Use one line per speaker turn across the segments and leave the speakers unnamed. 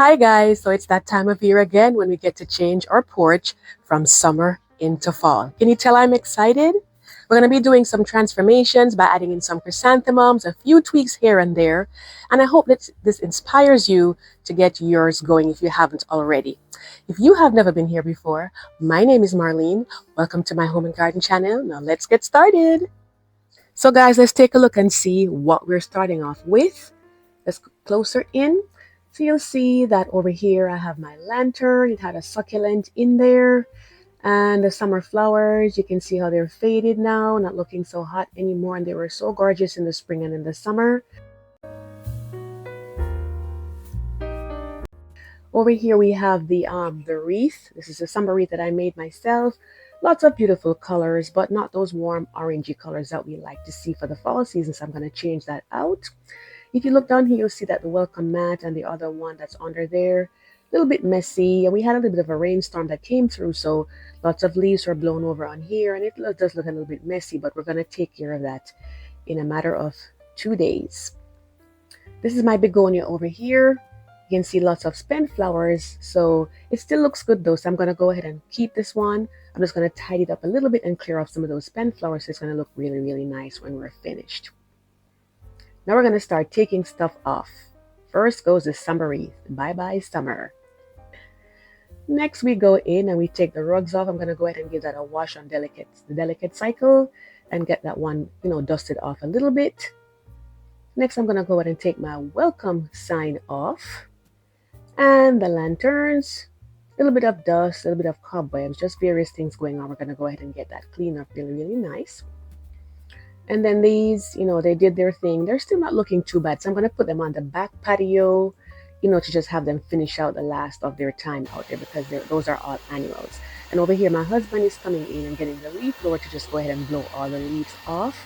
Hi guys, so it's that time of year again when we get to change our porch from summer into fall. Can you tell I'm excited? We're going to be doing some transformations by adding in some chrysanthemums, a few tweaks here and there, and I hope that this inspires you to get yours going if you haven't already. If you have never been here before, my name is Marlene. Welcome to my home and garden channel. Now let's get started. So guys, let's take a look and see what we're starting off with. Let's go closer in. So you'll see that over here I have my lantern. It had a succulent in there. And the summer flowers, you can see how they're faded now, not looking so hot anymore. And they were so gorgeous in the spring and in the summer. Over here we have the wreath. This is a summer wreath that I made myself. Lots of beautiful colors, but not those warm orangey colors that we like to see for the fall season. So I'm going to change that out. If you look down here, you'll see that the welcome mat and the other one that's under there, a little bit messy. And we had a little bit of a rainstorm that came through, so lots of leaves were blown over on here, and it does look a little bit messy, but we're going to take care of that in a matter of 2 days. This is my begonia over here. You can see lots of spent flowers, so it still looks good though, so I'm going to go ahead and keep this one. I'm just going to tidy it up a little bit and clear off some of those spent flowers, so it's going to look really, really nice when we're finished. Now we're going to start taking stuff off. First goes the summer wreath. Bye-bye summer. Next we go in and we take the rugs off. I'm going to go ahead and give that a wash on the delicate cycle and get that one, dusted off a little bit. Next I'm going to go ahead and take my welcome sign off. And the lanterns. A little bit of dust, a little bit of cobwebs, just various things going on. We're going to go ahead and get that cleaned up really, really nice. And then these, they did their thing. They're still not looking too bad. So I'm going to put them on the back patio, to just have them finish out the last of their time out there because those are all annuals. And over here, my husband is coming in and getting the leaf blower to just go ahead and blow all the leaves off.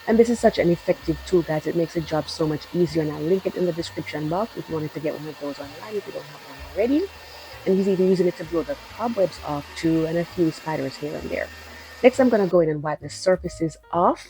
And this is such an effective tool, guys. It makes the job so much easier. And I'll link it in the description box if you wanted to get one of those online if you don't have one already. And he's even using it to blow the cobwebs off too and a few spiders here and there. Next, I'm going to go in and wipe the surfaces off.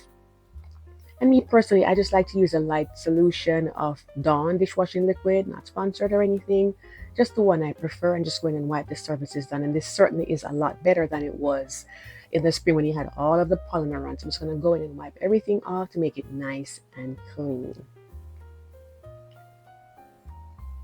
And me personally, I just like to use a light solution of Dawn dishwashing liquid, not sponsored or anything, just the one I prefer, and just go in and wipe the surfaces down. And this certainly is a lot better than it was in the spring when you had all of the pollen around. So I'm just going to go in and wipe everything off to make it nice and clean.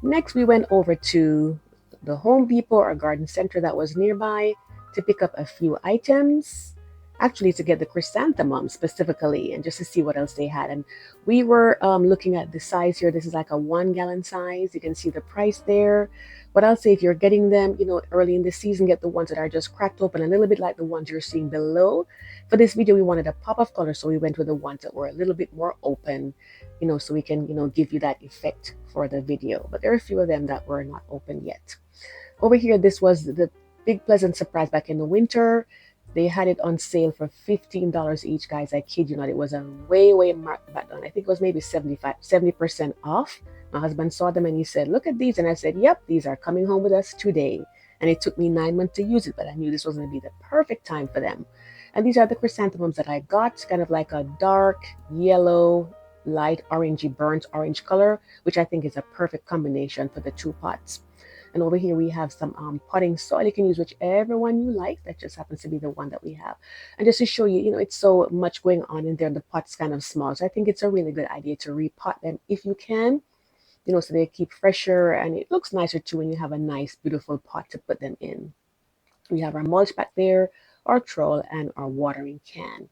Next, we went over to the Home Depot or garden center that was nearby to pick up a few items. Actually, to get the chrysanthemums specifically and just to see what else they had. And we were looking at the size here. This is like a 1-gallon size. You can see the price there. But I'll say if you're getting them, early in the season, get the ones that are just cracked open, a little bit like the ones you're seeing below. For this video, we wanted a pop of color, so we went with the ones that were a little bit more open, so we can, give you that effect for the video. But there are a few of them that were not open yet. Over here, this was the big pleasant surprise back in the winter. They had it on sale for $15 each, guys. I kid you not. It was a way marked back down. I think it was maybe 70% off. My husband saw them and he said, look at these. And I said, yep, these are coming home with us today. And it took me 9 months to use it, but I knew this was going to be the perfect time for them. And these are the chrysanthemums that I got, kind of like a dark yellow, light orangey, burnt orange color, which I think is a perfect combination for the 2 pots. And over here we have some potting soil. You can use whichever one you like. That just happens to be the one that we have. And just to show you, it's so much going on in there. The pot's kind of small. So I think it's a really good idea to repot them if you can, so they keep fresher. And it looks nicer too when you have a nice, beautiful pot to put them in. We have our mulch back there, our troll, and our watering can.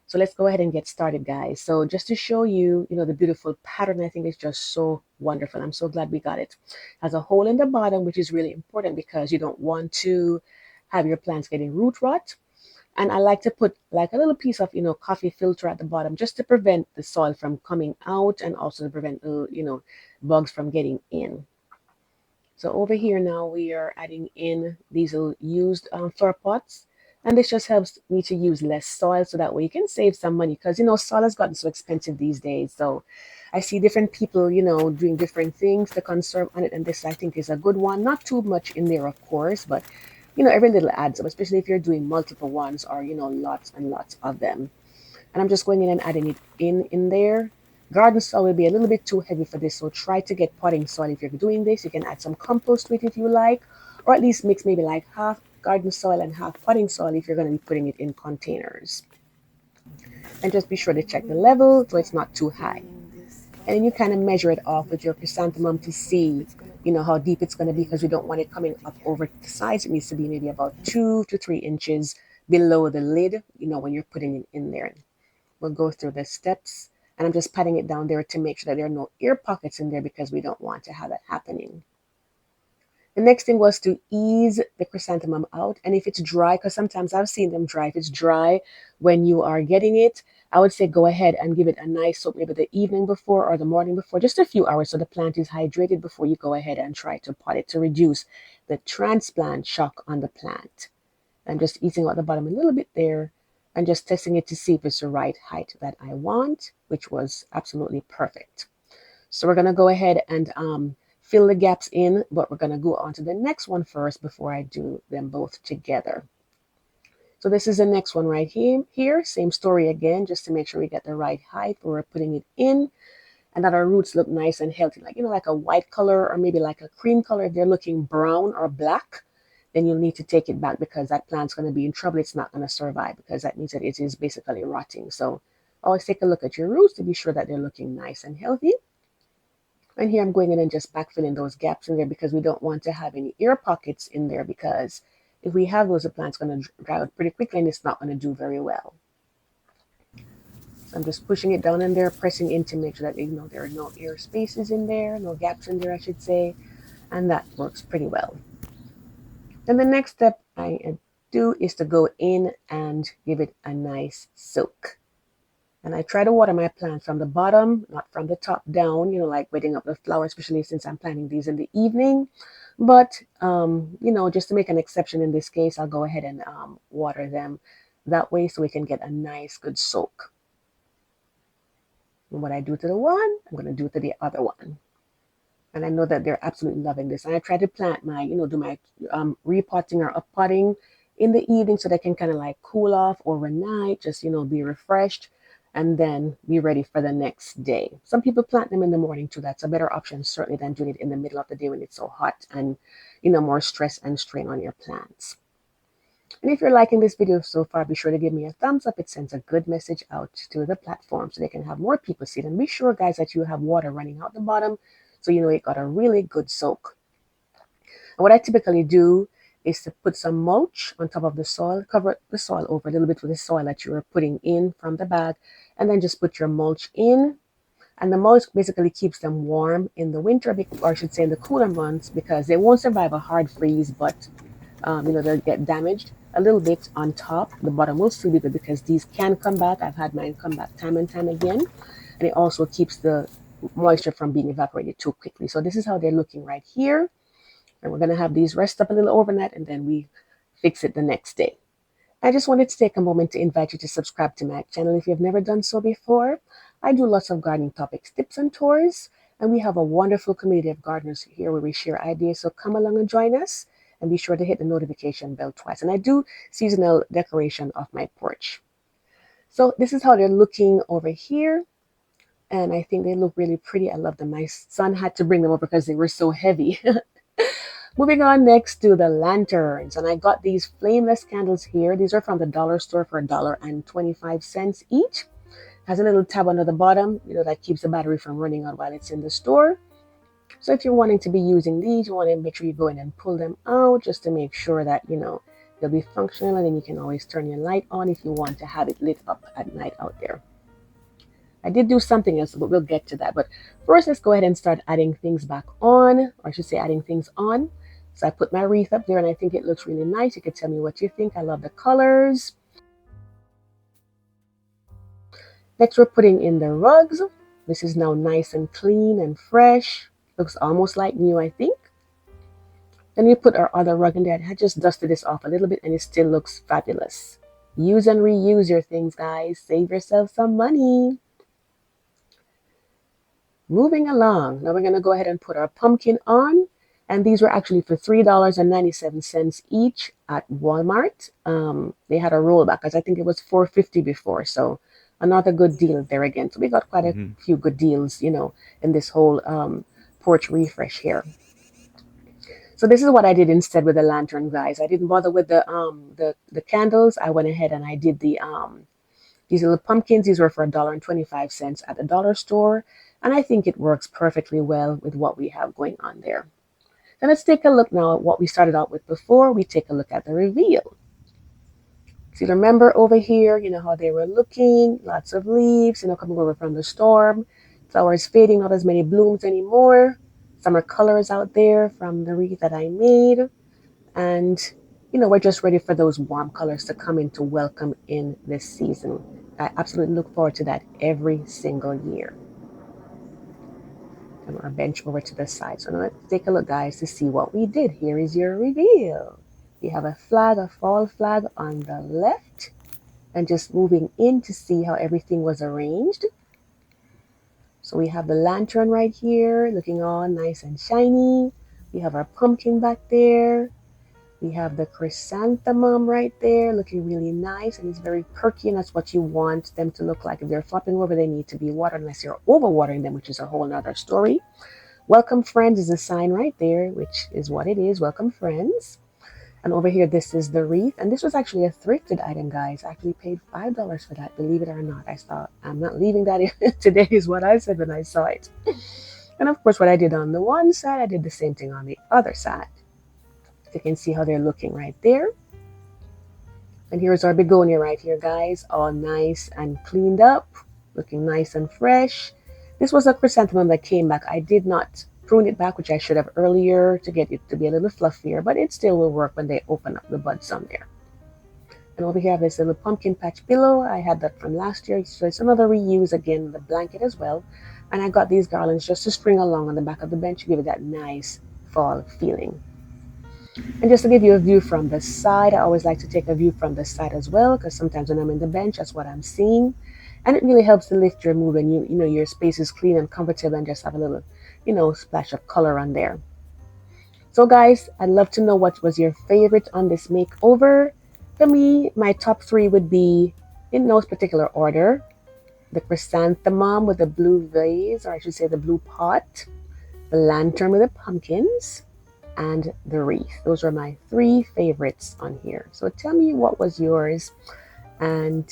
So let's go ahead and get started, guys. So just to show you, the beautiful pattern, I think is just so wonderful. I'm so glad we got it. It has a hole in the bottom, which is really important because you don't want to have your plants getting root rot. And I like to put like a little piece of, coffee filter at the bottom just to prevent the soil from coming out and also to prevent, bugs from getting in. So over here now we are adding in these little used flower pots. And this just helps me to use less soil so that way you can save some money because, soil has gotten so expensive these days. So I see different people, doing different things to conserve on it. And this, I think, is a good one. Not too much in there, of course, but, every little adds up, especially if you're doing multiple ones or, lots and lots of them. And I'm just going in and adding it in there. Garden soil will be a little bit too heavy for this, so try to get potting soil. If you're doing this, you can add some compost to it if you like, or at least mix maybe like half garden soil and half potting soil if you're going to be putting it in containers. And just be sure to check the level so it's not too high. And then you kind of measure it off with your chrysanthemum to see, how deep it's going to be, because we don't want it coming up over the sides. It needs to be maybe about 2 to 3 inches below the lid, when you're putting it in there. We'll go through the steps, and I'm just patting it down there to make sure that there are no air pockets in there because we don't want to have that happening. The next thing was to ease the chrysanthemum out. And if it's dry, because sometimes I've seen them dry, if it's dry when you are getting it, I would say go ahead and give it a nice soak maybe the evening before or the morning before, just a few hours so the plant is hydrated before you go ahead and try to pot it to reduce the transplant shock on the plant. I'm just easing out the bottom a little bit there and just testing it to see if it's the right height that I want, which was absolutely perfect. So we're going to go ahead and fill the gaps in, but we're going to go on to the next one first before I do them both together. So this is the next one right here. Same story again, just to make sure we get the right height where we're putting it in and that our roots look nice and healthy, like a white color or maybe like a cream color. If they're looking brown or black, then you'll need to take it back because that plant's going to be in trouble. It's not going to survive because that means that it is basically rotting. So always take a look at your roots to be sure that they're looking nice and healthy. And here I'm going in and just backfilling those gaps in there because we don't want to have any air pockets in there, because if we have those, the plant's going to dry out pretty quickly and it's not going to do very well. So I'm just pushing it down in there, pressing in to make sure that there are no air spaces in there, no gaps in there, I should say, and that works pretty well. Then the next step I do is to go in and give it a nice soak. And I try to water my plants from the bottom, not from the top down, like wetting up the flower, especially since I'm planting these in the evening. But, just to make an exception in this case, I'll go ahead and water them that way so we can get a nice, good soak. And what I do to the one, I'm going to do to the other one. And I know that they're absolutely loving this. And I try to plant do my repotting or uppotting in the evening so they can kind of like cool off overnight, just, be refreshed and then be ready for the next day. Some people plant them in the morning too. That's a better option, certainly, than doing it in the middle of the day when it's so hot and, more stress and strain on your plants. And if you're liking this video so far, be sure to give me a thumbs up. It sends a good message out to the platform so they can have more people see it. And be sure, guys, that you have water running out the bottom so it got a really good soak. And what I typically do is to put some mulch on top of the soil, cover the soil over a little bit with the soil that you're putting in from the bag, and then just put your mulch in. And the mulch basically keeps them warm in the winter, or I should say in the cooler months, because they won't survive a hard freeze, but they'll get damaged a little bit on top. The bottom will still be good because these can come back. I've had mine come back time and time again. And it also keeps the moisture from being evaporated too quickly. So this is how they're looking right here. And we're going to have these rest up a little overnight and then we fix it the next day. I just wanted to take a moment to invite you to subscribe to my channel if you've never done so before. I do lots of gardening topics, tips, and tours, and we have a wonderful community of gardeners here where we share ideas. So come along and join us, and be sure to hit the notification bell twice. And I do seasonal decoration of my porch. So this is how they're looking over here, and I think they look really pretty. I love them. My son had to bring them over because they were so heavy. Moving on next to the lanterns, and I got these flameless candles here. These are from the dollar store for $1.25 each. Has a little tab under the bottom, that keeps the battery from running out while it's in the store. So if you're wanting to be using these, you want to make sure you go in and pull them out just to make sure that, they'll be functional, and then you can always turn your light on if you want to have it lit up at night out there. I did do something else, but we'll get to that. But first, let's go ahead and start adding things back on, or I should say adding things on. So I put my wreath up there and I think it looks really nice. You can tell me what you think. I love the colors. Next, we're putting in the rugs. This is now nice and clean and fresh. Looks almost like new, I think. Then we put our other rug in there. I just dusted this off a little bit and it still looks fabulous. Use and reuse your things, guys. Save yourself some money. Moving along. Now we're going to go ahead and put our pumpkin on. And these were actually for $3.97 each at Walmart. They had a rollback because I think it was $4.50 before. So another good deal there again. So we got quite a
Mm-hmm.
few good deals, in this whole porch refresh here. So this is what I did instead with the lantern, guys. I didn't bother with the candles. I went ahead and I did these little pumpkins. These were for $1.25 at the dollar store, and I think it works perfectly well with what we have going on there. So let's take a look now at what we started out with before we take a look at the reveal. So you remember over here, how they were looking, lots of leaves, coming over from the storm, flowers fading, not as many blooms anymore. Summer colors out there from the wreath that I made. And, we're just ready for those warm colors to come in to welcome in this season. I absolutely look forward to that every single year. And our bench over to the side. So now let's take a look, guys, to see what we did. Here is your reveal. We have a flag, a fall flag on the left, and just moving in to see how everything was arranged. So we have the lantern right here, looking all nice and shiny. We have our pumpkin back there. We have the chrysanthemum right there, looking really nice, and it's very perky, and that's what you want them to look like. If they're flopping over, they need to be watered unless you're overwatering them, which is a whole other story. Welcome friends is a sign right there, which is what it is. Welcome friends. And over here, this is the wreath. And this was actually a thrifted item, guys. I actually paid $5 for that, believe it or not. I thought, I'm not leaving that in. Today is what I said when I saw it. And of course, what I did on the one side, I did the same thing on the other side. You can see how they're looking right there. And here's our begonia right here, guys. All nice and cleaned up, looking nice and fresh. This was a chrysanthemum that came back. I did not prune it back, which I should have earlier to get it to be a little fluffier, but it still will work when they open up the buds on there. And over here I have this little pumpkin patch pillow. I had that from last year, so it's another reuse again, the blanket as well. And I got these garlands just to string along on the back of the bench to give it that nice fall feeling. And just to give you a view from the side, I always like to take a view from the side as well, because sometimes when I'm in the bench, that's what I'm seeing. And it really helps to lift your mood when your space is clean and comfortable and just have a little, splash of color on there. So guys, I'd love to know what was your favorite on this makeover. For me, my top three would be, in no particular order, the chrysanthemum with the blue vase, or I should say the blue pot, the lantern with the pumpkins, and the wreath. Those are my three favorites on here. So tell me what was yours, and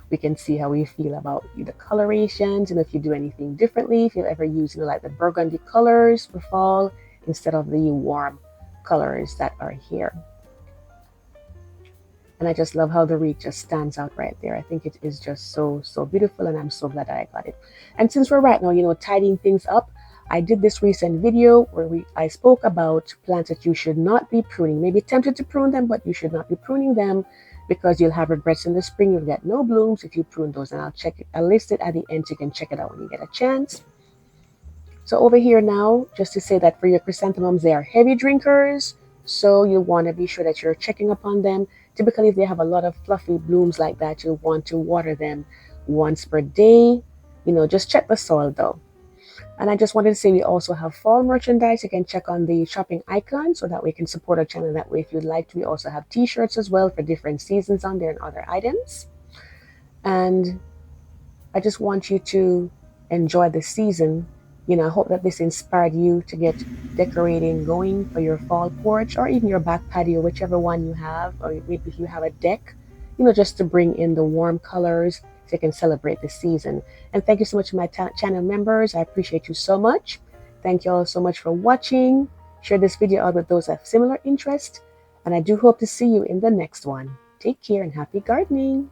we can see how we feel about the colorations and if you do anything differently, if you ever use like the burgundy colors for fall instead of the warm colors that are here. And I just love how the wreath just stands out right there. I think it is just so beautiful, and I'm so glad that I got it. And since we're right now, tidying things up, I did this recent video where I spoke about plants that you should not be pruning. Maybe tempted to prune them, but you should not be pruning them because you'll have regrets in the spring. You'll get no blooms if you prune those. And I'll list it at the end so you can check it out when you get a chance. So over here now, just to say that for your chrysanthemums, they are heavy drinkers. So you'll want to be sure that you're checking up on them. Typically, if they have a lot of fluffy blooms like that, you'll want to water them once per day. Just check the soil though. And I just wanted to say we also have fall merchandise. You can check on the shopping icon so that we can support our channel that way if you'd like to. We also have t-shirts as well for different seasons on there and other items. And I just want you to enjoy the season. I hope that this inspired you to get decorating going for your fall porch or even your back patio, whichever one you have, or maybe if you have a deck, just to bring in the warm colors so you can celebrate the season. And thank you so much to my channel members. I appreciate you so much. Thank you all so much for watching. Share this video out with those of similar interest. And I do hope to see you in the next one. Take care and happy gardening.